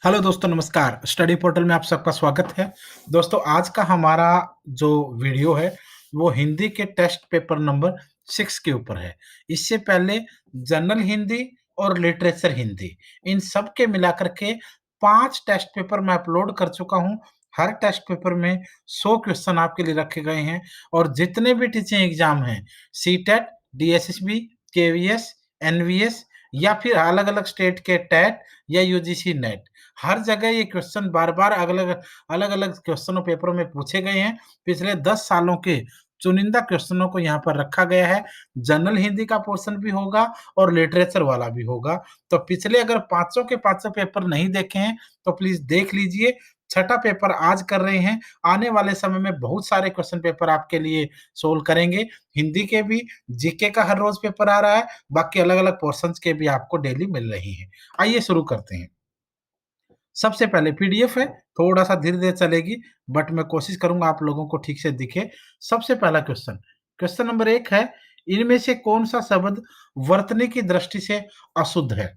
Hello दोस्तों, नमस्कार। Study portal में आप सबका स्वागत है। दोस्तों, आज का हमारा जो वीडियो है वो हिंदी के टेस्ट पेपर नंबर 6 के ऊपर है। इससे पहले जनरल हिंदी और लिटरेचर हिंदी, इन सब के मिलाकर के 5 टेस्ट पेपर मैं अपलोड कर चुका हूँ। हर टेस्ट पेपर में 100 क्वेश्चन आपके लिए रखे गए हैं और जितने भी टीचिंग एग्जाम हैं, सीटेट, डीएसएसबी, केवीएस, एनवीएस या फिर अलग-अलग स्टेट के टेट या यूजीसी नेट, हर जगह ये क्वेश्चन बार-बार अलग-अलग क्वेश्चनों पेपरों में पूछे गए हैं। पिछले 10 सालों के चुनिंदा क्वेश्चनों को यहाँ पर रखा गया है। जनरल हिंदी का पोर्शन भी होगा और लिटरेचर वाला भी होगा। तो पिछले अगर पाँचों के पाँचों पेपर नहीं देखे हैं, तो प्लीज़ देख लीजिए। छठा पेपर आज कर रहे हैं। आने वाले समय में बहुत सारे क्वेश्चन पेपर आपके लिए सोल्व करेंगे। हिंदी के भी, जीके का हर रोज़ पेपर आ रहा है, बाकी अलग-अलग पोर्शन्स के भी आपको डेली मिल रही हैं। आइए शुरू करते हैं। सबसे पहले पीडीएफ है, थोड़ा-सा धीरे-धीरे चलेगी, बट मैं कोशिश करूँगा आप लोगों को ठीक से दिखे। सबसे पहला क्वेश्चन, क्वेश्चन नंबर 1 है, इनमें से कौन-सा शब्द वर्तनी की दृष्टि से अशुद्ध है?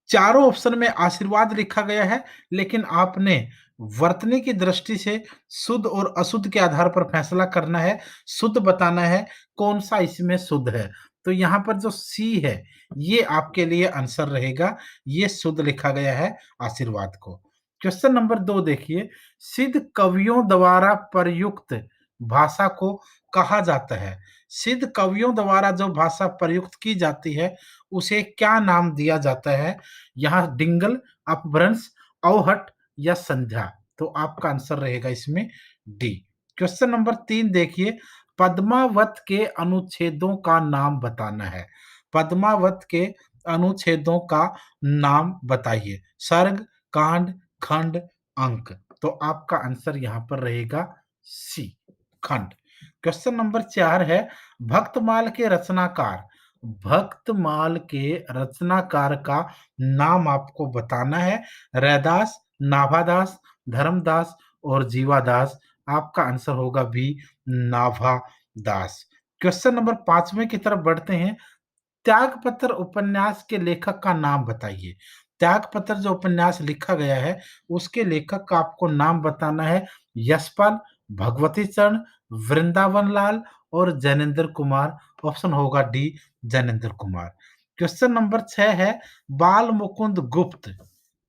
चारों ऑप्शन में आशीर्वाद लिखा गया है, लेकिन आपने वर्तनी की दृष्टि से शुद्ध और अशुद्ध के आधार पर फैसला करना है, शुद्ध बताना है, कौन-सा इसमें शुद्ध है। तो यहाँ पर जो सी है, ये आपके लिए आंसर रहेगा, ये शुद्ध लिखा गया है आशीर्वाद को। क्वेश्चन नंबर 2 देखिए, सिद्ध कवियों द्वारा प्रयुक्त भाषा को कहा जाता है? सिद्ध कवियों द्वारा जो भाषा प्रयुक्त की जाती है, उसे क्या नाम दिया जाता है? यहाँ डिंगल, अपभ्रंश, अवहट या संध्या। तो आपका आंसर रहेगा इसमें डी। क्वेश्चन नंबर 3 देखिए, पद्मावत के अनुच्छेदों का नाम बताना है। पद्मावत के अनुच्छेदों का नाम बताइए। सर्ग, कांड, खंड, अंक। तो आपका आंसर यहाँ पर रहेगा सी, खंड। क्वेश्चन नंबर 4 है, भक्तमाल के रचनाकार, भक्तमाल के रचनाकार का नाम आपको बताना है। रैदास, नाभादास, धर्मदास और जीवादास। आपका आंसर होगा बी, नाभादास। क्वेश्चन नंबर 5वें की तरफ बढ़ते हैं। त्यागपत्र उपन्यास के लेखक का नाम बताइए। त्यागपत्र जो उपन्यास लिखा गया है, उसके लेखक का आपको नाम बताना है। यशपाल, भगवती चरण, वृंदावन लाल और जैनेंद्र कुमार। ऑप्शन होगा D, Jainendra Kumar. Question number 6 है, बाल मुकुंद गुप्त,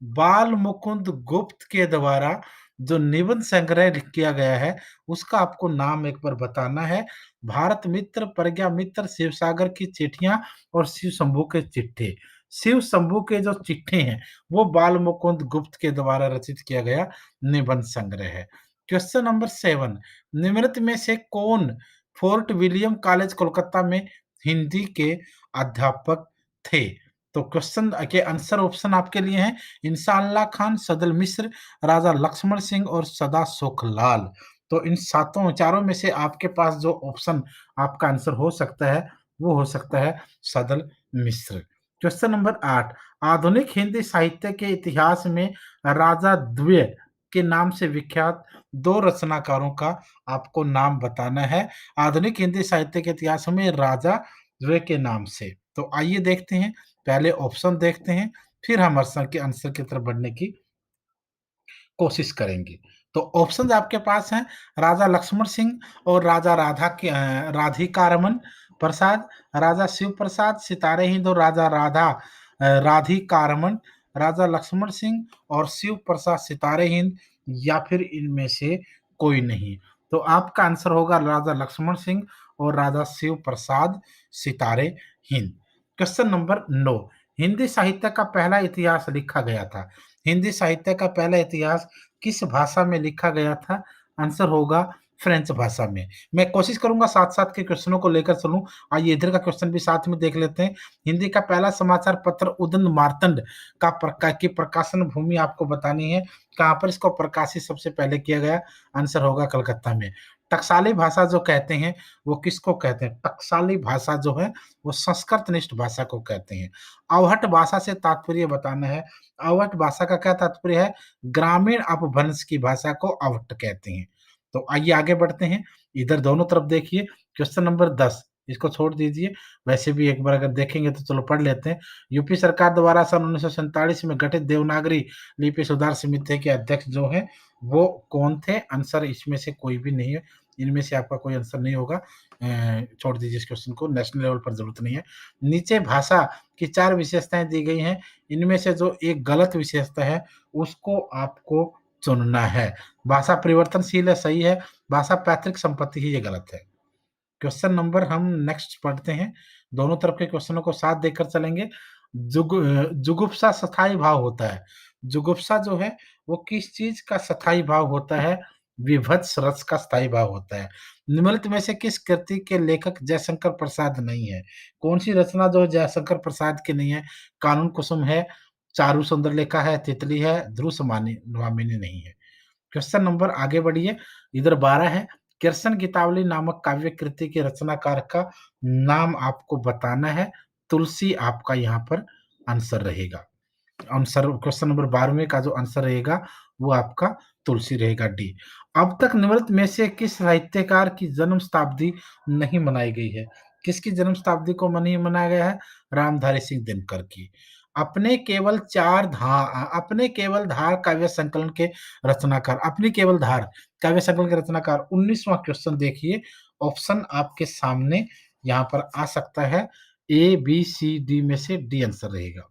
बाल मुकुंद गुप्त के द्वारा जो निबंध संग्रह किया गया है, उसका आपको नाम एक बार बताना है। भारत मित्र, प्रज्ञा मित्र, शिवसागर की चिट्ठियाँ और शिव शंभू के चिट्ठे। शिव शंभू के जो चिट्ठे हैं, वो बाल मुकुंद गुप्त के द्वारा रचित किया गया निबंध संग्रह है। क्वेश्चन नंबर 7, निम्नलिखित में से कौन फोर्ट विलियम कॉलेज कोलकाता में हिंदी के अध्यापक थे? तो क्वेश्चन के आंसर ऑप्शन आपके लिए हैं, इंसाअल्लाह खान, सदल मिश्र, राजा लक्ष्मण सिंह और सदा सुखलाल। तो इन सातों चारों में से आपके पास जो ऑप्शन आपका आंसर हो सकता है, वो हो सकता है सदल मिश्र। क्वेश्चन नंबर 8, आधुनिक हिंदी साहित्य के इतिहास में राजा द्वय के नाम से विख्यात 2 रचनाकारों का आपको नाम बताना है। आधुनिक हिंदी साहित्य के इतिहास में राजा द्वय के नाम से। तो आइए देखते हैं, पहले ऑप्शन देखते हैं, फिर हम आंसर की तरफ बढ़ने की कोशिश करेंगे। तो ऑप्शंस आपके पास हैं, राजा लक्ष्मण सिंह और राजा राधिकारमन प्रसाद, राजा शिव प्रसाद, सितारे हिंद और राजा राधिकारमन, राजा लक्ष्मण सिंह और शिव प्रसाद सितारे हिंद, या फिर इनमें से कोई नहीं। तो आपका आंसर होगा राजा लक्ष्मण सिंह और राजा शिव प्रसाद सितारे हिंद। क्वेश्चन नंबर 9, हिंदी साहित्य का पहला इतिहास लिखा गया था। हिंदी साहित्य का पहला इतिहास किस भाषा में लिखा गया था? आंसर होगा फ्रेंच भाषा में। मैं कोशिश करूँगा साथ-साथ के क्वेश्चनों को लेकर चलूँ। आइए इधर का क्वेश्चन भी साथ में देख लेते हैं। हिंदी का पहला समाचार पत्र उदंत मार्तंड का की प्रकाशन भूमि आपको बतानी है। कहाँ पर इसको प्रकाशित सबसे पहले किया गया? आंसर होगा कलकत्ता में। टकसाली भाषा जो कहते हैं, वो किसको कहते हैं? टकसाली भाषा जो है, वो संस्कृतनिष्ठ भाषा को कहते हैं। अवहट भाषा से तात्पर्य बताना है। अवहट भाषा का क्या तात्पर्य है? ग्रामीण अपभ्रंश की भाषा को अवहट कहते हैं। तो आइए आगे बढ़ते हैं। इधर दोनों तरफ देखिए, क्वेश्चन नंबर 10, इसको छोड़ दीजिए। वैसे भी एक बार अगर देखेंगे तो चलो पढ़ लेते हैं। यूपी सरकार द्वारा सन 1947 में गठित देवनागरी लिपि सुधार समिति के अध्यक्ष जो हैं, वो कौन थे? आंसर इसमें से कोई भी नहीं है। इनमें से आपका कोई आंसर नहीं होगा। छोड़ दीजिए इस क्वेश्चन को, नेशनल लेवल पर ज़रूरत नहीं है। नीचे भाषा की 4 विशेषताएँ दी गई हैं। इनमें से जो एक गलत विशेषता है, उसको आपको चुनना है। भाषा परिवर्तनशील है, सही है। भाषा पैतृक संपत्ति है, ये गलत है। क्वेश्चन नंबर हम नेक्स्ट पढ़ते हैं। दोनों तरफ के क्वेश्चनों को साथ देकर चलेंगे। जुगुप्सा स्थायी भाव होता है। जुगुप्सा जो है, वो किस चीज़ का स्थायी भाव होता है? विभत्स रस का स्थायी भाव होता है। निम्नलिखित में से किस कृति के लेखक जयशंकर प्रसाद नहीं है? कौन-सी रचना जो जयशंकर प्रसाद की नहीं है? कानून कुसुम है, चारू सुंदर लेखा है, तितली है, ध्रुव वामिनी नहीं है। क्वेश्चन नंबर आगे बढ़िए, इधर 12 है। कृष्ण गीतावली नामक काव्य कृति के रचनाकार का नाम आपको बताना है। तुलसी आपका यहाँ पर आंसर रहेगा। आंसर क्वेश्चन नंबर 12वें का जो आंसर रहेगा, वो आपका तुलसी रहेगा, डी। अब तक निम्नलिखित में से किस साहित्यकार की जन्म शताब्दी नहीं मनाई गई है? किसकी जन्म शताब्दी को नहीं मनाया गया है? रामधारी सिंह दिनकर की। अपने केवल धार काव्य संकलन के रचनाकार, अपनी केवल धार काव्य संकलन के रचनाकार। 19वां क्वेश्चन देखिए, ऑप्शन आपके सामने यहाँ पर आ सकता है। ए, बी, सी, डी में से डी आंसर रहेगा।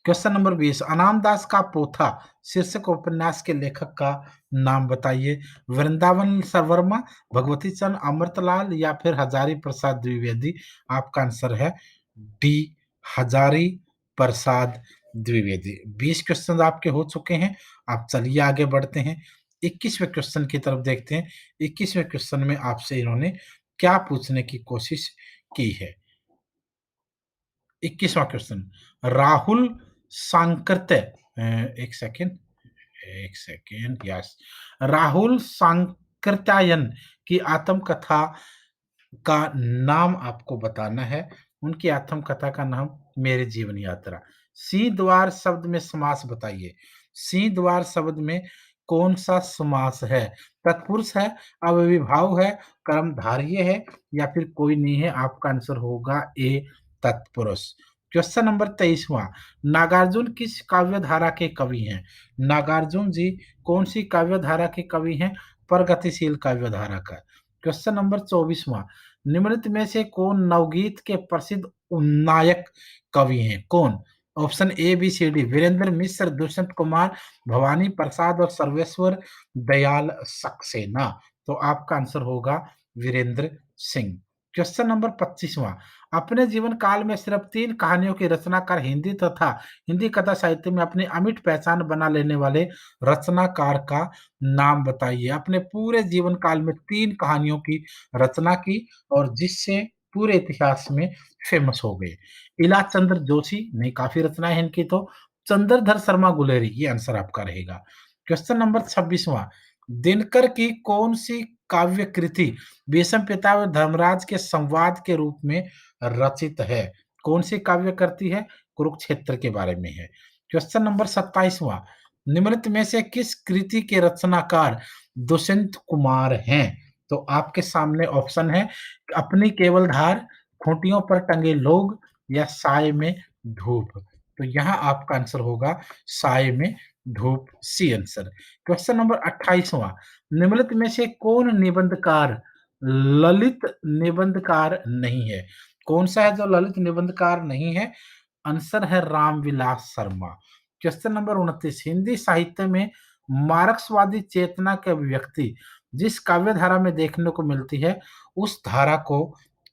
क्वेश्चन नंबर 20, अनाम दास का पोथा शीर्षक उपन्यास के लेखक का नाम बताइए। वृंदावन सरवर्मा, भगवती चंद अमृतलाल या फिर हजारी प्रसाद द्विवेदी। आपका आंसर है डी, हजारी प्रसाद द्विवेदी। 20 क्वेश्चन आपके हो चुके हैं। आप चलिए आगे बढ़ते हैं। 21वें क्वेश्चन की तरफ देखते हैं। 21वें क्वेश्चन में आपसे इन्होंने क्या पूछने की कोशिश की है? 21वां क्वेश्चन, राहुल सांकृत्य एक सेकंड, एक सेकंड, यस। राहुल सांकृत्यायन की आत्मकथा का नाम आपको बताना है। उनकी आत्मकथा का नाम मेरी जीवन यात्रा। सी द्वार शब्द में समास बताइए। सी द्वार शब्द में कौन-सा समास है? तत्पुरुष है, अव्ययीभाव है, कर्मधारय है या फिर कोई नहीं है? आपका आंसर होगा ए, तत्पुरुष। क्वेश्चन नंबर 23वां, नागार्जुन किस काव्य धारा के कवि हैं? नागार्जुन जी कौन-सी काव्य धारा के कवि हैं? प्रगतिशील काव्य धारा का। क्वेश्चन नंबर 24वां, निम्नलिखित में से कौन नवगीत के प्रसिद्ध नायक कवि हैं? कौन? Option A, B, C, D. Virendra Mishra, Dushyant Kumar, Bhawani Prasad और सर्वेश्वर दयाल सक्सेना। तो आपका आंसर होगा वीरेंद्र सिंह। क्वेश्चन नंबर 25वां, अपने जीवन काल में सिर्फ 3 कहानियों की रचनाकार हिंदी तथा हिंदी कथा साहित्य में अपनी अमिट पहचान बना लेने वाले रचनाकार का नाम बताइए। अपने पूरे जीवन काल में 3 कहानियों की रचना की और जिससे पूरे इतिहास में फेमस हो गए। इला चंद्र जोशी, नहीं काफ़ी रचनाएँ हैं इनकी तो। चंद्रधर शर्मा गुलेरी, ये आंसर आपका रहेगा। क्वेश्चन नंबर 26वां, दिनकर की कौन-सी काव्य कृति भीष्म पितामह और धर्मराज के संवाद के रूप में रचित है? कौन-सी काव्य कृति है? कुरुक्षेत्र के बारे में है। क्वेश्चन नंबर 27वां, निम्नलिखित में से किस कृति के रचनाकार दुष्यंत कुमार हैं? तो आपके सामने ऑप्शन है, अपनी केवल धार, खूंटियों पर टंगे लोग या साए में धूप। तो यहाँ आपका आंसर होगा साए में धूप, सी आंसर। क्वेश्चन नंबर 28वां, निम्नलिखित में से कौन निबंधकार ललित निबंधकार नहीं है? कौन-सा है जो ललित निबंधकार नहीं है? आंसर है रामविलास शर्मा। क्वेश्चन नंबर 29, हिंदी साहित्य में मार्क्सवादी चेतना की अभिव्यक्ति जिस काव्य धारा में देखने को मिलती है, उस धारा को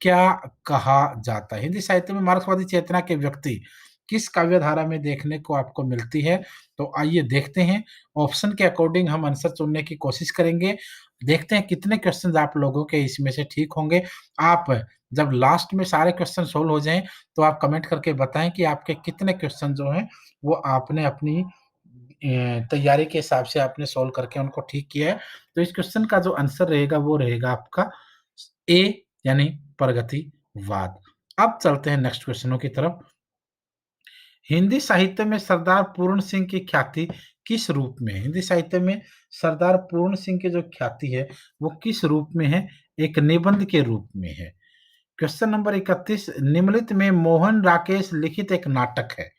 क्या कहा जाता है? हिंदी साहित्य में मार्क्सवादी चेतना की व्यक्ति किस काव्य धारा में देखने को आपको मिलती है? तो आइए देखते हैं। ऑप्शन के अकॉर्डिंग हम आंसर चुनने की कोशिश करेंगे। देखते हैं कितने क्वेश्चन्स आप लोगों के इसमें से ठीक होंगे। आप जब लास्ट में सारे क्वेश्चन सोल्व हो जाएँ, तो आप कमेंट करके बताएँ कि आपके कितने क्वेश्चन जो हैं, वो आपने अपनी तैयारी के हिसाब से आपने सॉल्व करके उनको ठीक किया है। तो इस क्वेश्चन का जो आंसर रहेगा, वो रहेगा आपका ए, यानी प्रगतिवाद। अब चलते हैं नेक्स्ट क्वेश्चनों की तरफ। हिंदी साहित्य में सरदार पूर्ण सिंह की ख्याति किस रूप में है? हिंदी साहित्य में सरदार पूर्ण सिंह की जो ख्याति है, वो किस रूप में है? एक निबंध के रूप में है। क्वेश्चन नंबर 31 निम्नलिखित में मोहन राकेश लिखित एक नाटक है।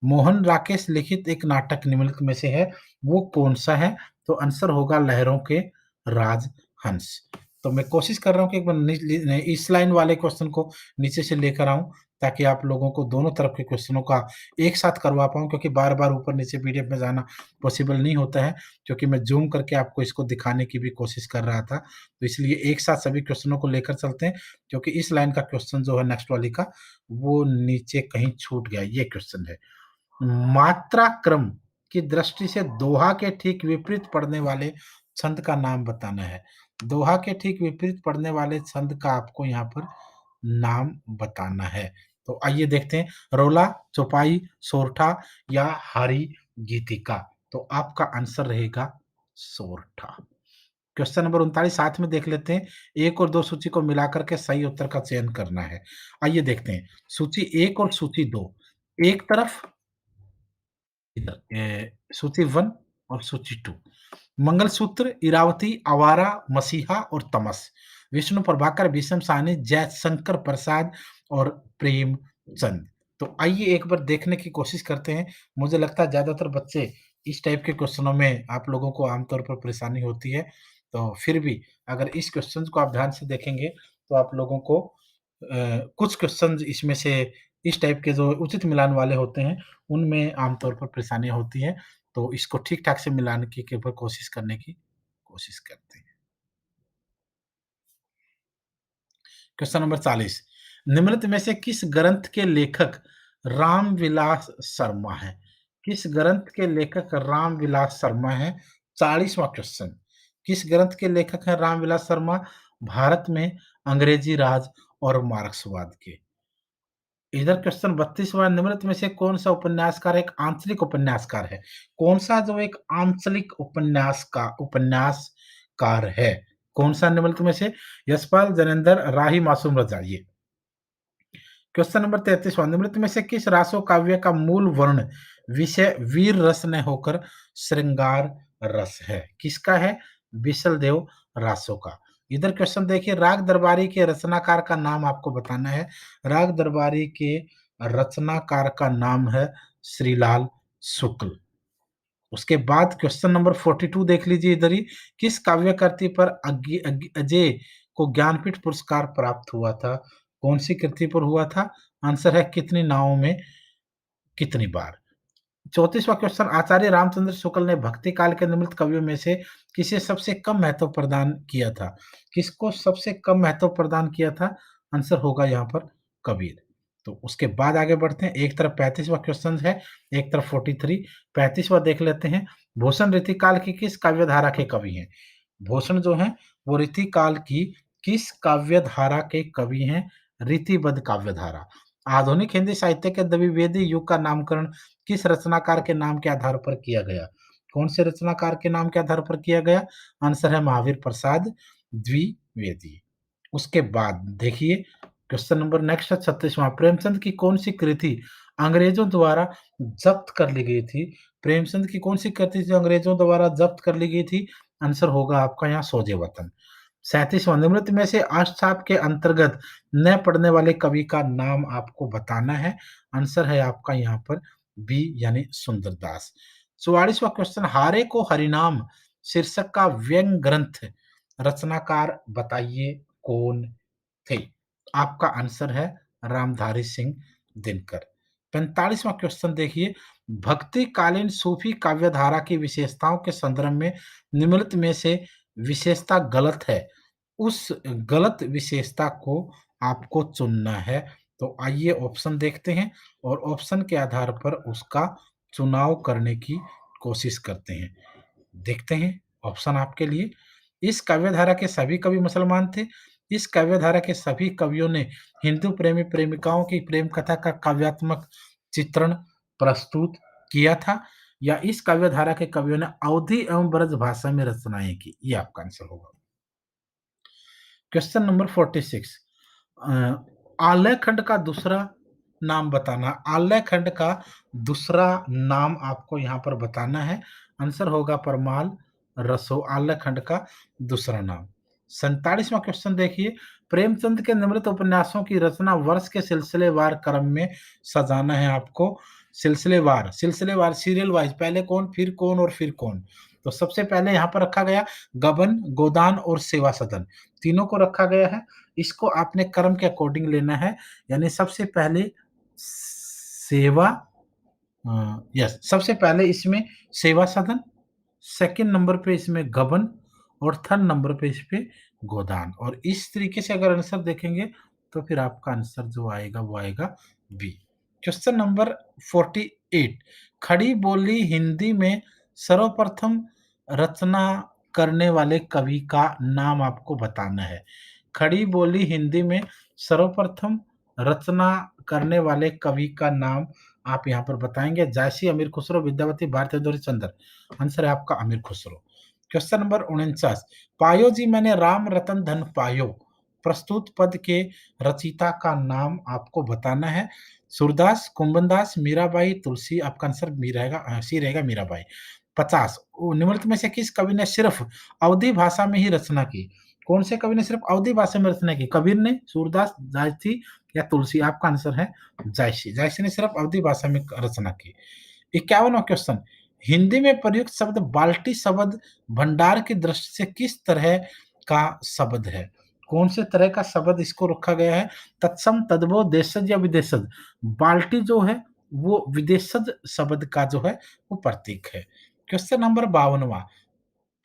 मोहन राकेश लिखित एक नाटक निम्नलिखित में से है, वो कौन-सा है? तो आंसर होगा लहरों के राजहंस। तो मैं कोशिश कर रहा हूँ कि एक बार इस लाइन वाले क्वेश्चन को नीचे से लेकर आऊँ, ताकि आप लोगों को दोनों तरफ के क्वेश्चनों का एक साथ करवा पाऊँ, क्योंकि बार-बार ऊपर-नीचे पीडीएफ में जाना पॉसिबल नहीं होता है, क्योंकि मैं ज़ूम करके आपको इसको दिखाने की भी कोशिश कर रहा था। तो इसलिए एक साथ सभी क्वेश्चनों को लेकर चलते हैं, क्योंकि इस लाइन का क्वेश्चन जो है नेक्स्ट वाली का, वो नीचे कहीं छूट गया। ये क्वेश्चन है। मात्रा क्रम की दृष्टि से दोहा के ठीक विपरीत पड़ने वाले छंद का नाम बताना है। दोहा के ठीक विपरीत पड़ने वाले छंद का आपको यहाँ पर नाम बताना है। तो आइए देखते हैं, रोला, चौपाई, सोरठा या हारी गीतिका। तो आपका आंसर रहेगा सोरठा। क्वेश्चन नंबर 39 साथ में देख लेते हैं। 1 और 2 सूची को मिलाकर के सही उत्तर का चयन करना है। आइए देखते हैं, सूची 1 और सूची 2 एक तरफ, इधर सूची 1 और सूची 2। मंगलसूत्र, इरावती, आवारा, मसीहा और तमस। विष्णु प्रभाकर, भीष्म साहनी, जयशंकर प्रसाद और प्रेमचंद। तो आइए एक बार देखने की कोशिश करते हैं। मुझे लगता है ज़्यादातर बच्चे इस टाइप के क्वेश्चनों में आप लोगों को आमतौर पर परेशानी होती है। तो फिर भी अगर इस क्वेश्चन को आप ध्यान से देखेंगे, तो आप लोगों को कुछ क्वेश्चन्स इसमें से इस टाइप के जो उचित मिलान वाले होते हैं, उनमें आमतौर पर परेशानियाँ होती हैं। तो इसको ठीक-ठाक से मिलाने की के ऊपर कोशिश करने की कोशिश करते हैं। क्वेश्चन नंबर 40 निम्नलिखित में से किस ग्रंथ के लेखक रामविलास शर्मा हैं? किस ग्रंथ के लेखक रामविलास शर्मा हैं? 40वां क्वेश्चन। किस ग्रंथ के लेखक हैं रामविलास शर्मा? भारत में अंग्रेजी राज और मार्क्सवाद के। इधर क्वेश्चन 32वां निम्नलिखित में से कौन-सा उपन्यासकार एक आंचलिक उपन्यासकार है? कौन-सा जो एक आंचलिक उपन्यासकार है? कौन-सा निम्नलिखित में से? यशपाल, ज्ञानेंद्र, राही, मासूम रज़ा ये। क्वेश्चन नंबर 33वां निम्नलिखित में से किस रासो काव्य का मूल वर्ण विषय वीर रस न होकर श्रृंगार रस है? किसका है? बिसल रासो का। इधर क्वेश्चन देखिए, राग दरबारी के रचनाकार का नाम आपको बताना है। राग दरबारी के रचनाकार का नाम है श्रीलाल शुक्ल। उसके बाद क्वेश्चन नंबर 42 देख लीजिए इधर ही, किस काव्य कृति पर अजय को ज्ञानपीठ पुरस्कार प्राप्त हुआ था? कौन-सी कृति पर हुआ था? आंसर है कितनी नावों में कितनी बार। 34वां क्वेश्चन आचार्य रामचंद्र शुक्ल ने भक्ति काल के निम्नलिखित कवियों में से किसे सबसे कम महत्व प्रदान किया था? किसको सबसे कम महत्व प्रदान किया था? आंसर होगा यहाँ पर कबीर। तो उसके बाद आगे बढ़ते हैं। एक तरफ 35वां क्वेश्चन है, एक तरफ 43। 35वां देख लेते हैं। भूषण रीतिकाल की किस काव्य धारा के कवि हैं? भूषण जो हैं, वो रीतिकाल की किस काव्य धारा के कवि हैं? रीतिबद्ध काव्य धारा। आधुनिक हिंदी साहित्य के द्विवेदी युग का नामकरण किस रचनाकार के नाम के आधार पर किया गया? कौन से रचनाकार के नाम के आधार पर किया गया? आंसर है महावीर प्रसाद द्विवेदी। उसके बाद देखिए, क्वेश्चन नंबर नेक्स्ट है 36वां प्रेमचंद की कौन-सी कृति अंग्रेज़ों द्वारा ज़ब्त कर ली गई थी? प्रेमचंद की कौन-सी कृति जो अंग्रेज़ों द्वारा ज़ब्त कर ली गई थी? आंसर होगा आपका यहाँ सोजे वतन। 37वां निम्नलिखित में से अष्टछाप के अंतर्गत न पढ़ने वाले कवि का नाम आपको बताना है। आंसर है आपका यहाँ पर बी यानी सुंदरदास। 44वां क्वेश्चन हारे को हरिनाम शीर्षक का व्यंग्य ग्रंथ रचनाकार बताइए कौन थे? आपका आंसर है रामधारी सिंह दिनकर। 45वां क्वेश्चन देखिए, भक्तिकालीन सूफी काव्य धारा की विशेषताओं के संदर्भ में निम्नलिखित में से विशेषता गलत है, उस गलत विशेषता को आपको चुनना है। तो आइए ऑप्शन देखते हैं और ऑप्शन के आधार पर उसका चुनाव करने की कोशिश करते हैं। देखते हैं ऑप्शन आपके लिए। इस काव्य धारा के सभी कवि मुसलमान थे। इस काव्य धारा के सभी कवियों ने हिंदू प्रेमी प्रेमिकाओं की प्रेम कथा का काव्यात्मक चित्रण प्रस्तुत किया था, या इस काव्य धारा के कवियों ने अवधी एवं ब्रज भाषा में रचनाएँ की। ये आपका आंसर होगा। क्वेश्चन नंबर 46 आलय खंड का दूसरा नाम बताना। आलय खंड का दूसरा नाम आपको यहाँ पर बताना है। आंसर होगा परमाल रसो, आलय खंड का दूसरा नाम। 47वां क्वेश्चन देखिए, प्रेमचंद के निम्नलिखित उपन्यासों की रचना वर्ष के सिलसिलेवार क्रम में सजाना है आपको। सिलसिलेवार सीरियल वाइज़ पहले कौन, फिर कौन और फिर कौन। तो सबसे पहले यहाँ पर रखा गया गबन, गोदान और सेवा सदन, तीनों को रखा गया है। इसको आपने क्रम के अकॉर्डिंग लेना है, यानी सबसे पहले सेवा यस, सबसे पहले इसमें सेवा सदन, सेकंड नंबर पे इसमें गबन और थर्ड नंबर पे इस पे गोदान। और इस तरीके से अगर आंसर देखेंगे तो फिर आपका आंसर जो आएगा वो आएगा बी। क्वेश्चन नंबर 48, खड़ी बोली हिंदी में सर्वप्रथम रचना करने वाले कवि का नाम आपको बताना है। खड़ी बोली हिंदी में सर्वप्रथम रचना करने वाले कवि का नाम आप यहाँ पर बताएँगे। जायसी, अमीर खुसरो, विद्यावती, भारतेंदु हरिश्चंद्र। आंसर है आपका अमीर खुसरो। क्वेश्चन नंबर 49, पायो जी मैंने राम रतन धन पायो, प्रस्तुत पद के रचयिता का नाम आपको बताना है। सूरदास, कुंभनदास, मीराबाई, तुलसी। आपका आंसर बी रहेगा, सी रहेगा मीराबाई। 50, निम्नलिखित में से किस कवि ने सिर्फ अवधी भाषा में ही रचना की? कौन से कवि ने सिर्फ अवधी भाषा में रचना की? कबीर ने, सूरदास, जायसी या तुलसी? आपका आंसर है जायसी। जायसी ने सिर्फ अवधी भाषा में रचना की। 51वां क्वेश्चन, हिंदी में प्रयुक्त शब्द बाल्टी शब्द भंडार की दृष्टि से किस तरह का शब्द है? कौन से तरह का शब्द इसको रखा गया है? तत्सम, तद्भव, देशज या विदेशज? बाल्टी जो है वो विदेशज शब्द का जो है वो प्रतीक है। क्वेश्चन नंबर 52वां,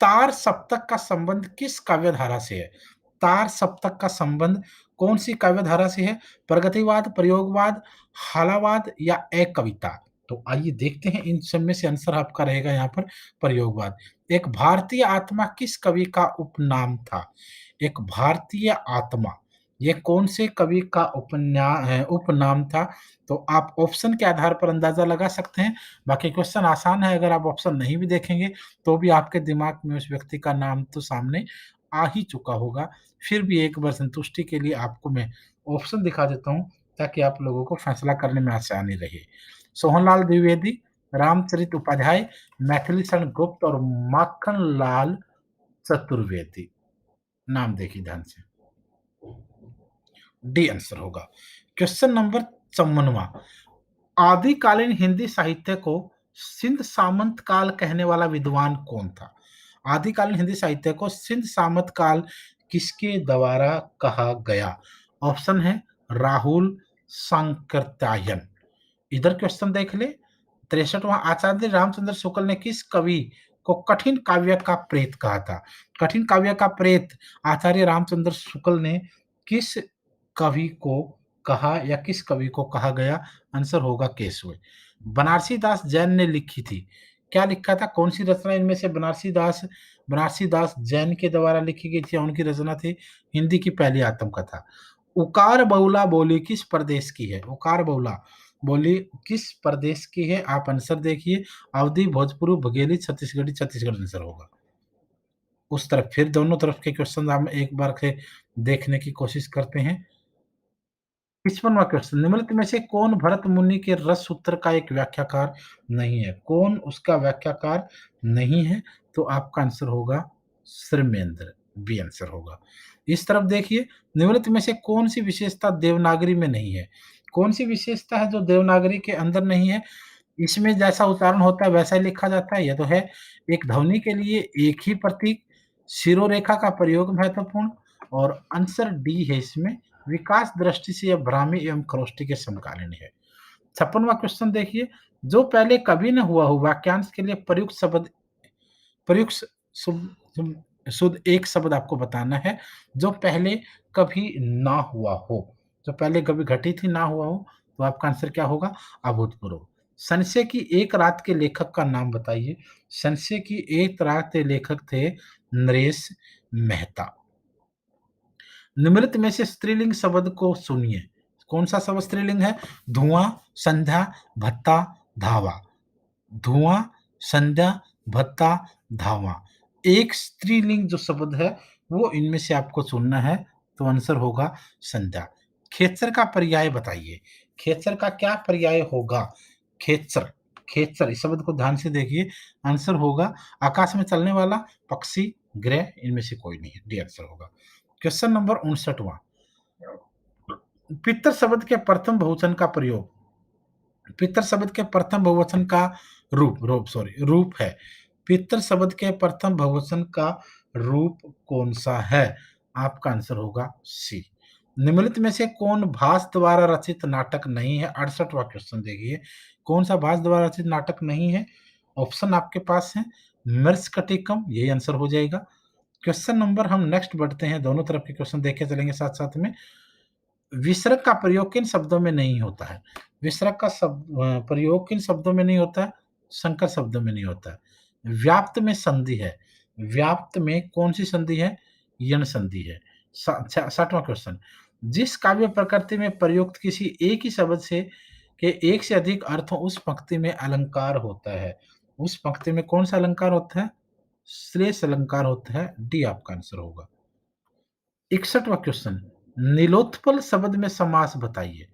तार सप्तक का संबंध किस काव्यधारा से है? तार सप्तक का संबंध कौन-सी काव्यधारा से है? प्रगतिवाद, प्रयोगवाद, हालावाद या एक कविता? तो आइए देखते हैं इन सब में से आंसर आपका रहेगा यहाँ पर प्रयोगवाद। एक भारतीय आत्मा किस कवि का उपनाम था? एक भारतीय आत्मा, ये कौन से कवि का उपनाम था? तो आप ऑप्शन के आधार पर अंदाज़ा लगा सकते हैं। बाकी क्वेश्चन आसान है, अगर आप ऑप्शन नहीं भी देखेंगे तो भी आपके दिमाग में उस व्यक्ति का नाम तो सामने आ ही चुका होगा। फिर भी एक बार संतुष्टि के लिए आपको मैं ऑप्शन दिखा देता हूँ, ताकि आप लोगों को फैसला करने में आसानी रहे। सोहनलाल द्विवेदी, रामचरित उपाध्याय, मैथिली शरण गुप्त और माखन लाल चतुर्वेदी। नाम देखिए ध्यान से। डी आंसर होगा। क्वेश्चन नंबर 54वां, आदिकालीन हिंदी साहित्य को सिंध सामंत काल कहने वाला विद्वान कौन था? आदिकालीन हिंदी साहित्य को सिंध सामंत काल किसके द्वारा कहा गया? ऑप्शन है राहुल सांकृत्यायन। इधर क्वेश्चन देख ले, 63वां, आचार्य रामचंद्र शुक्ल ने किस कवि को कठिन काव्य का प्रेत कहा था? कठिन काव्य का प्रेत आचार्य रामचंद्र शुक्ल ने किस कवि को कहा या किस कवि को कहा गया? आंसर होगा केशव। बनारसी दास जैन ने लिखी थी। क्या लिखा था? कौन-सी रचना इनमें से बनारसी दास जैन के द्वारा लिखी गई थी या उनकी रचना थी? हिंदी की पहली आत्मकथा। उकार बहुला बोली किस प्रदेश की है? उकार बहुला बोली किस प्रदेश की है? आप आंसर देखिए, अवधी, भोजपुरी, बघेली, छत्तीसगढ़ी। छत्तीसगढ़ आंसर होगा। उस तरफ फिर दोनों तरफ के क्वेश्चन हम एक बार के देखने की कोशिश करते हैं। 55वां क्वेश्चन, निम्नलिखित में से कौन भरत मुनि के रस सूत्र का एक व्याख्याकार नहीं है? कौन उसका व्याख्याकार नहीं है? तो आपका आंसर होगा श्रमेंद्र, बी आंसर होगा। इस तरफ देखिए, निम्नलिखित में से कौन-सी विशेषता देवनागरी में नहीं है? कौन-सी विशेषता है जो देवनागरी के अंदर नहीं है? इसमें जैसा उच्चारण होता है वैसा ही लिखा जाता है, ये तो है। एक ध्वनि के लिए एक ही प्रतीक, शिरोरेखा का प्रयोग महत्वपूर्ण और आंसर डी है इसमें, विकास दृष्टि से यह ब्राह्मी एवं खरोष्टी के समकालीन है। 56वां क्वेश्चन देखिए, जो पहले कभी न हुआ हो वाक्यांश के लिए प्रयुक्त शुद्ध एक शब्द आपको बताना है, जो पहले कभी ना हुआ हो। जो पहले कभी घटित ही ना हुआ हो, तो आपका आंसर क्या होगा? अभूतपूर्व। संशय की एक रात के लेखक का नाम बताइए। संशय की एक रात के लेखक थे नरेश मेहता। निम्नलिखित में से स्त्रीलिंग शब्द को सुनिए। कौन-सा शब्द स्त्रीलिंग है? धुआँ, संध्या, भत्ता, धावा। धुआँ, संध्या, भत्ता, धावा। एक स्त्रीलिंग जो शब्द है, वो इनमें से आपको चुनना है, तो आंसर होगा संध्या। खेचर का पर्याय बताइए। खेचर का क्या पर्याय होगा? खेचर, खेचर इस शब्द को ध्यान से देखिए, आंसर होगा आकाश में चलने वाला पक्षी, ग्रह, इनमें से कोई नहीं है, डी आंसर होगा। क्वेश्चन नंबर 59वां, पितर शब्द के प्रथम बहुवचन का प्रयोग, पितर शब्द के प्रथम बहुवचन का रूप है। पितर शब्द के प्रथम बहुवचन का रूप कौन सा है? आपका आंसर होगा सी। निम्नलिखित में से कौन भास द्वारा रचित नाटक नहीं है? 68वां क्वेश्चन देखिए, कौन सा भास द्वारा रचित नाटक नहीं है? ऑप्शन आपके पास है, मृच्छकटिकम, यही आंसर हो जाएगा। क्वेश्चन नंबर हम नेक्स्ट बढ़ते हैं, दोनों तरफ के क्वेश्चन देखे चलेंगे साथ-साथ में। विसर्ग का प्रयोग किन शब्दों में नहीं होता है? विसर्ग का प्रयोग किन शब्दों में नहीं होता है? संकर शब्दों में नहीं होता है। व्याप्त में संधि है। व्याप्त में कौन-सी संधि है? यण संधि है। 60वां क्वेश्चन, जिस काव्य प्रकृति में प्रयुक्त किसी एक ही शब्द से के एक से अधिक अर्थ हो, उस पंक्ति में अलंकार होता है। उस पंक्ति में कौन-सा अलंकार होता है? श्रेष्ठ अलंकार होता है, डी आपका आंसर होगा। 61वां क्वेश्चन, नीलोत्पल शब्द में समास बताइए।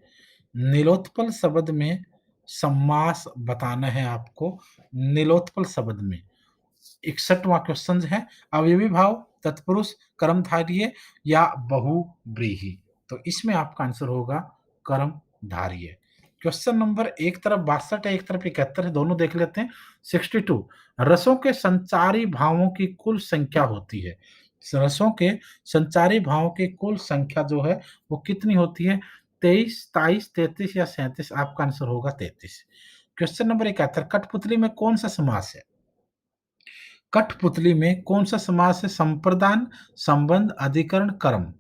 नीलोत्पल शब्द में समास बताना है आपको, नीलोत्पल शब्द में। 61वां क्वेश्चन है, अवयवी भाव, तत्पुरुष, कर्मधारय या बहुव्रीहि। तो इसमें आपका आंसर होगा कर्मधारय। क्वेश्चन नंबर एक तरफ 62 है, एक तरफ 71 है, दोनों देख लेते हैं। 62, रसों के संचारी भावों की कुल संख्या होती है। रसों के संचारी भावों की कुल संख्या जो है वो कितनी होती है? 23, 23, 33 या 37? आपका आंसर होगा 33। क्वेश्चन नंबर 71, कठपुतली में कौन सा समास है? कठपुतली में कौन सा समास है? संप्रदान, संबंध, अधिकरण, कर्म।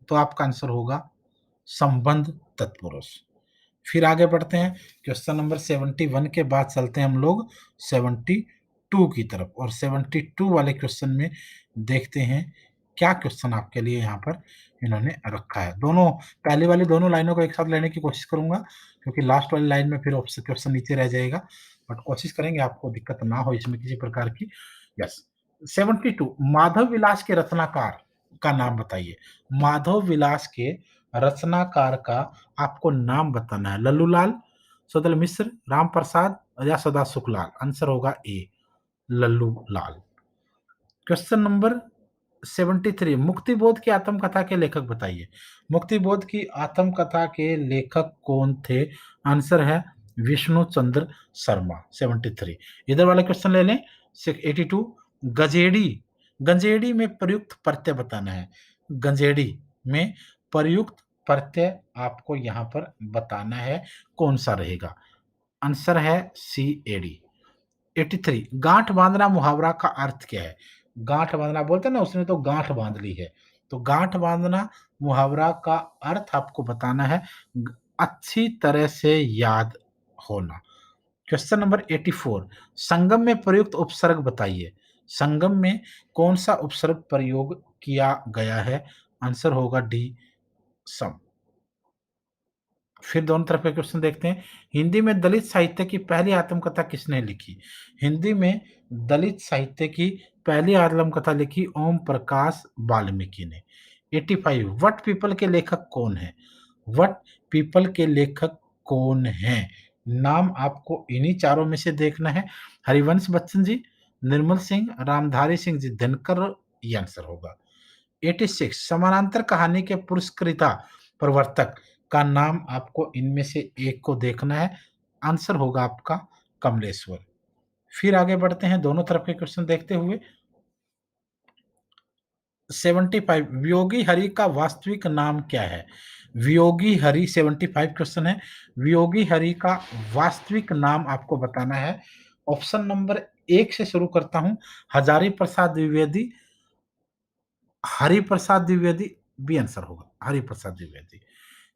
तो आपका आंसर होगा संबंध तत्पुरुष। फिर आगे बढ़ते हैं, क्वेश्चन नंबर 71 के बाद चलते हैं हम लोग 72 की तरफ, और 72 वाले क्वेश्चन में देखते हैं क्या क्वेश्चन आपके लिए यहाँ पर इन्होंने रखा है। दोनों पहले वाली दोनों लाइनों को एक साथ लेने की कोशिश करूँगा, क्योंकि लास्ट वाली लाइन में फिर ऑप्शन क्वेश्चन नीचे रह जाएगा, बट कोशिश करेंगे आपको दिक्कत ना हो इसमें किसी प्रकार की। यस, 72, माधव विलास के रचनाकार का नाम बताइए। माधव विलास के रचनाकार का आपको नाम बताना है। लल्लूलाल, सदल मिश्र, राम प्रसाद या सदा सुखलाल। आंसर होगा ए, लल्लूलाल। क्वेश्चन नंबर 73, मुक्तिबोध की आत्मकथा के लेखक बताइए। मुक्तिबोध की आत्मकथा के लेखक कौन थे? आंसर है विष्णु चंद्र शर्मा। 73, इधर वाला क्वेश्चन ले लें। 82, गजेड़ी, गंजेड़ी में प्रयुक्त प्रत्यय बताना है। गंजेड़ी में प्रयुक्त प्रत्यय आपको यहाँ पर बताना है, कौन सा रहेगा? आंसर है सी, एडी। 83, गांठ बांधना मुहावरा का अर्थ क्या है? गांठ बांधना बोलते हैं ना, उसने तो गांठ बांध ली है। तो गांठ बांधना मुहावरा का अर्थ आपको बताना है, अच्छी तरह से याद होना। क्वेश्चन नंबर 84, संगम में प्रयुक्त उपसर्ग बताइए। संगम में कौन सा उपसर्ग प्रयोग किया गया है? आंसर होगा डी, सम। फिर दोनों तरफ के क्वेश्चन देखते हैं। हिंदी में दलित साहित्य की पहली आत्मकथा किसने लिखी? हिंदी में दलित साहित्य की पहली आत्मकथा लिखी ओम प्रकाश वाल्मीकि ने। 85, वट पीपल के लेखक कौन है? वट पीपल के लेखक कौन हैं? नाम आपको इन्हीं चारों में से देखना है। हरिवंश बच्चन जी, निर्मल सिंह, रामधारी सिंह जी दिनकर, ये आंसर होगा। 86, समानांतर कहानी के पुरस्कृता प्रवर्तक का नाम आपको इनमें से एक को देखना है। आंसर होगा आपका कमलेश्वर। फिर आगे बढ़ते हैं, दोनों तरफ के क्वेश्चन देखते हुए। 75, वियोगी हरि का वास्तविक नाम क्या है? वियोगी हरि, 75 क्वेश्चन है। वियोगी हरि का वास्तविक नाम आपको बताना है। ऑप्शन नंबर 1 से शुरू करता हूं। हजारी प्रसाद द्विवेदी, हरिप्रसाद द्विवेदी, बी आंसर होगा हरिप्रसाद द्विवेदी।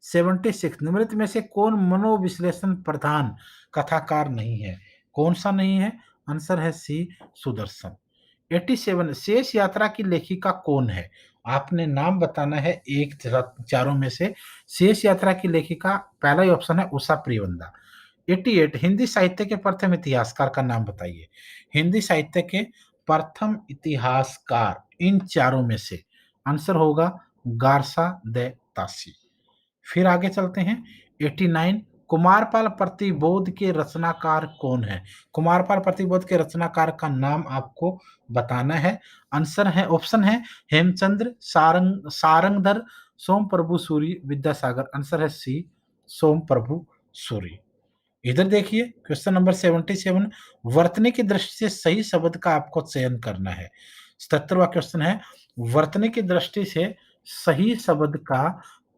76, निम्नलिखित में से कौन मनोविश्लेषण प्रधान कथाकार नहीं है? कौन सा नहीं है? आंसर है सी, सुदर्शन। 87, शेष यात्रा की लेखिका कौन है? आपने नाम बताना है एक चारों में से। शेष यात्रा की लेखिका पहला ही ऑप्शन है उषा प्रियवंदा। 88, हिंदी साहित्य के प्रथम इतिहासकार का नाम बताइए। हिंदी साहित्य के प्रथम इतिहासकार इन चारों में से आंसर होगा गारसा द तासी। फिर आगे चलते हैं। 89, कुमारपाल प्रतिबोध के रचनाकार कौन है? कुमारपाल प्रतिबोध के रचनाकार का नाम आपको बताना है। आंसर है ऑप्शन है हेमचंद्र, सारंगधर, सोमप्रभु सूरी, विद्यासागर। आंसर है सी सोमप्रभु सूरी। इधर देखिए क्वेश्चन नंबर 77 वर्तनी की दृष्टि से सही शब्द का आपको चयन करना है। 77वां क्वेश्चन है वर्तनी की दृष्टि से सही शब्द का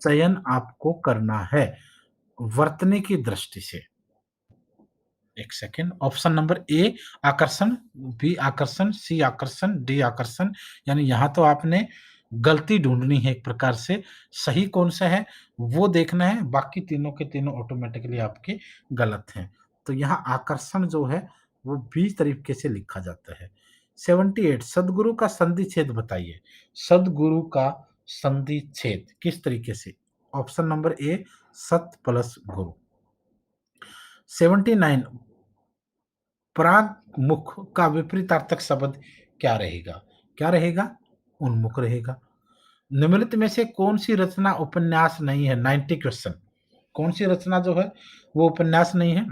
चयन आपको करना है। वर्तनी की दृष्टि से। एक सेकंड ऑप्शन नंबर ए आकर्षण, बी आकर्षण, सी आकर्षण, डी आकर्षण। यानी यहाँ तो आपने गलती ढूँढनी है एक प्रकार से, सही कौन-सा है वो देखना है, बाकी तीनों के तीनों ऑटोमैटिकली आपके गलत हैं। तो यहाँ आकर्षण जो है वो बी तरीके से लिखा जाता है। 78 सद्गुरु का संधि छेद बताइए। सद्गुरु का संधि छेद किस तरीके से? ऑप्शन नंबर ए सत प्लस गुरु। 79 परागमुख का विपरीतार्थक शब्द क्या रहेगा? क्या रहेगा? उन्मुख रहेगा। निम्नलिखित में से कौन-सी रचना उपन्यास नहीं है? 90 क्वेश्चन। कौन-सी रचना जो है वो उपन्यास नहीं है?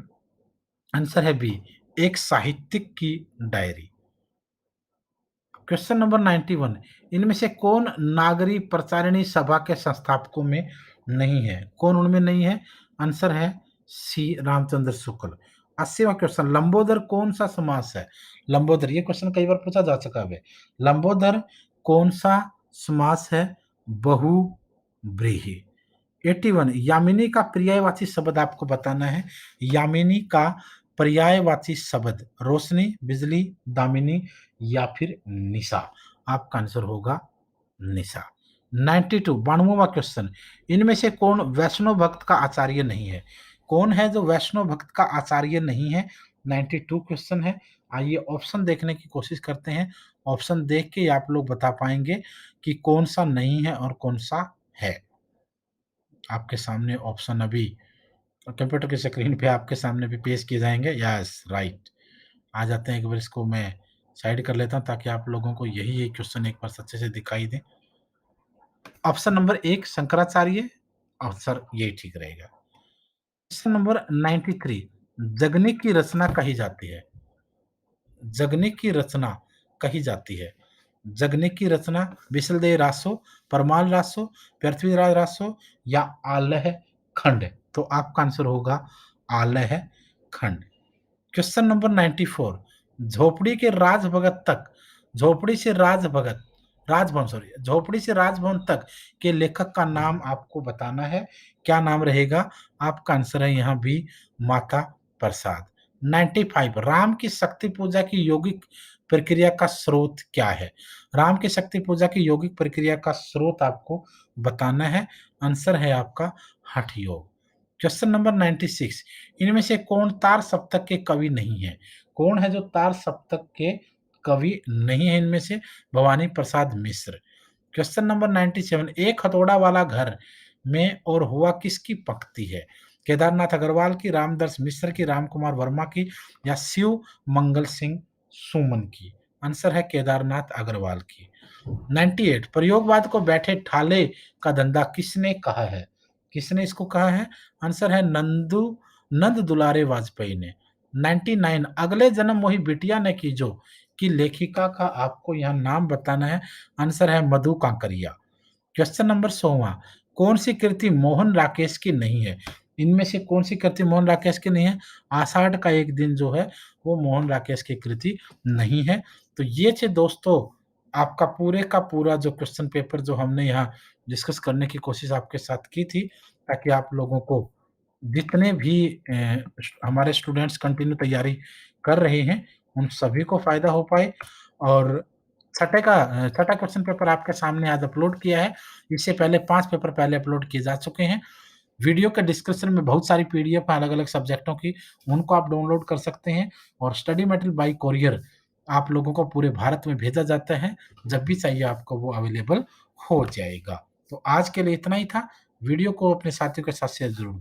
आंसर है बी, एक साहित्यिक की डायरी। क्वेश्चन नंबर 91 इनमें से कौन नागरी प्रचारिणी सभा के संस्थापकों में नहीं है? कौन उनमें नहीं है? आंसर है सी रामचंद्र शुक्ल। 80वां क्वेश्चन लंबोदर कौन सा समास है? लंबोदर ये क्वेश्चन कई बार पूछा जा चुका है। लंबोदर कौन सा समास है? बहुव्रीहि। 81 यामिनी का पर्यायवाची शब्द आपको बताना है। यामिनी का पर्यायवाची शब्द रोशनी, बिजली, दामिनी या फिर निशा। आपका आंसर होगा निशा। 92 92वां क्वेश्चन इनमें से कौन वैष्णव भक्त का आचार्य नहीं है? कौन है जो वैष्णव भक्त का आचार्य नहीं है? 92 क्वेश्चन है। आइए ऑप्शन देखने की कोशिश करते हैं। ऑप्शन देख के आप लोग बता पाएंगे कि कौन सा नहीं है और कौन सा है। आपके सामने ऑप्शन अभी कंप्यूटर की स्क्रीन पे आपके सामने भी पेश किए जाएँगे। Yes, right. आ जाते हैं एक बार इसको मैं साइड कर लेता हूँ ताकि आप लोगों को यही एक क्वेश्चन एक बार अच्छे से दिखाई दे। ऑप्शन नंबर 1 शंकराचार्य, आंसर यही ठीक रहेगा। क्वेश्चन नंबर 93 जगनी की रचना कही जाती है। जगनी की रचना कही जाती है। जगनी की रचना विशलदेव रासो, परमाल रासो, पृथ्वीराज रासो या आलह खंड। तो आपका आंसर होगा आलह खंड। क्वेश्चन नंबर 94 झोपड़ी के राजभगत तक झोपड़ी से राजभगत राजभवन सॉरी झोपड़ी से राजभवन तक के लेखक का नाम आपको बताना है। क्या नाम रहेगा? आपका आंसर है यहाँ भी माता प्रसाद। 95 राम की शक्ति पूजा की यौगिक प्रक्रिया का स्रोत क्या है? राम की शक्ति पूजा की यौगिक प्रक्रिया का स्रोत आपको बताना है। आंसर है आपका हठ योग। क्वेश्चन नंबर 96 इनमें से कौन तार सप्तक के कवि नहीं है? कौन है जो तार सप्तक के कवि नहीं है इनमें से? भवानी प्रसाद मिश्र। क्वेश्चन नंबर 97 एक हथौड़ा वाला घर में और हुआ किसकी पंक्ति है? केदारनाथ अग्रवाल की, रामदर्श मिश्र की, रामकुमार वर्मा की या शिव मंगल सिंह सुमन की? आंसर है केदारनाथ अग्रवाल की। 98 प्रयोगवाद को बैठे ठाले का धंधा किसने कहा है? किसने इसको कहा है? आंसर है नंद दुलारे वाजपेयी ने। 99 अगले जन्म मोही बिटिया ने कीजो की लेखिका का आपको यहाँ नाम बताना है। आंसर है मधु कांकरिया। क्वेश्चन नंबर 100वां कौन सी कृति मोहन राकेश की नहीं है? इनमें से कौन सी कृति मोहन राकेश की नहीं है? आषाढ़ का एक दिन जो है वो मोहन राकेश की कृति नहीं है। तो ये थे दोस्तों आपका पूरे का पूरा जो क्वेश्चन पेपर जो हमने यहाँ डिस्कस करने की कोशिश आपके साथ की थी, ताकि आप लोगों को जितने भी हमारे स्टूडेंट्स कंटिन्यू तैयारी कर रहे हैं, उन सभी को फ़ायदा हो पाए। और छठा क्वेश्चन पेपर आपके सामने आज अपलोड किया है। इससे पहले 5 पेपर पहले अपलोड किए जा चुके हैं। वीडियो के डिस्क्रिप्शन में बहुत सारी पीडीएफ है अलग-अलग सब्जेक्टों की, उनको आप डाउनलोड कर सकते हैं और स्टडी मटेरियल बाय कोरियर आप लोगों को पूरे भारत में भेजा जाता है। जब भी चाहिए आपको वो अवेलेबल हो जाएगा। तो आज के लिए इतना ही था। वीडियो को अपने साथियों के साथ शेयर ज़रूर